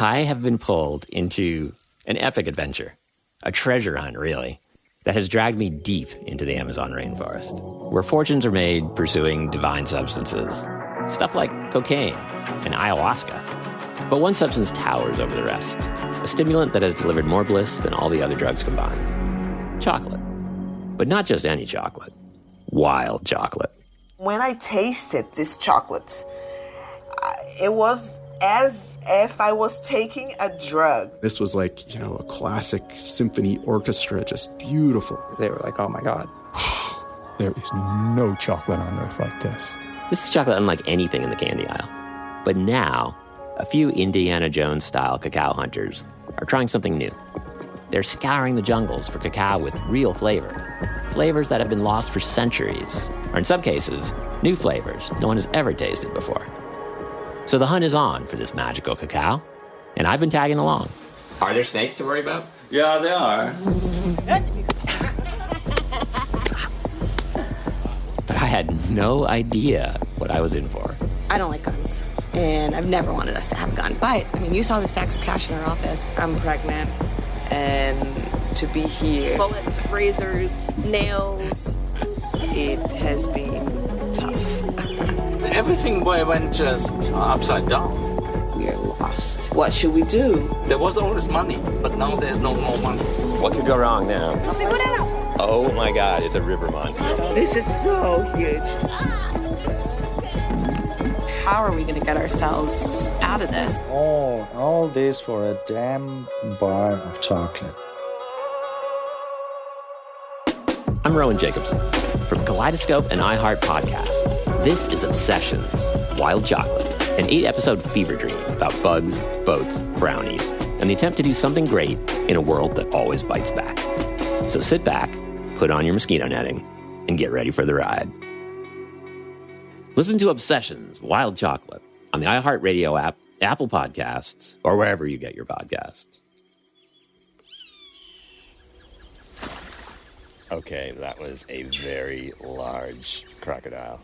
I have been pulled into an epic adventure, a treasure hunt, really, that has dragged me deep into the Amazon rainforest, where fortunes are made pursuing divine substances, stuff like cocaine and ayahuasca. But one substance towers over the rest, a stimulant that has delivered more bliss than all the other drugs combined. Chocolate. But not just any chocolate. Wild chocolate. When I tasted this chocolate, it was as if I was taking a drug. This was like, a classic symphony orchestra, just beautiful. They were like, oh my God. There is no chocolate on earth like this. This is chocolate unlike anything in the candy aisle. But now, a few Indiana Jones-style cacao hunters are trying something new. They're scouring the jungles for cacao with real flavor. Flavors that have been lost for centuries. Or in some cases, new flavors no one has ever tasted before. So the hunt is on for this magical cacao, and I've been tagging along. Are there snakes to worry about? Yeah, there are. But I had no idea what I was in for. I don't like guns, and I've never wanted us to have a gun. But, you saw the stacks of cash in our office. I'm pregnant, and to be here... Bullets, razors, nails. It has been tough. Everything went just upside down. We are lost. What should we do? There was always money, but now there's no more money. What could go wrong now? Oh my God, it's a river monster. This is so huge. How are we going to get ourselves out of this? All this for a damn bar of chocolate. I'm Rowan Jacobson. From Kaleidoscope and iHeart Podcasts, this is Obsessions, Wild Chocolate, an 8-episode fever dream about bugs, boats, brownies, and the attempt to do something great in a world that always bites back. So sit back, put on your mosquito netting, and get ready for the ride. Listen to Obsessions, Wild Chocolate on the iHeartRadio app, Apple Podcasts, or wherever you get your podcasts. Okay, that was a very large crocodile.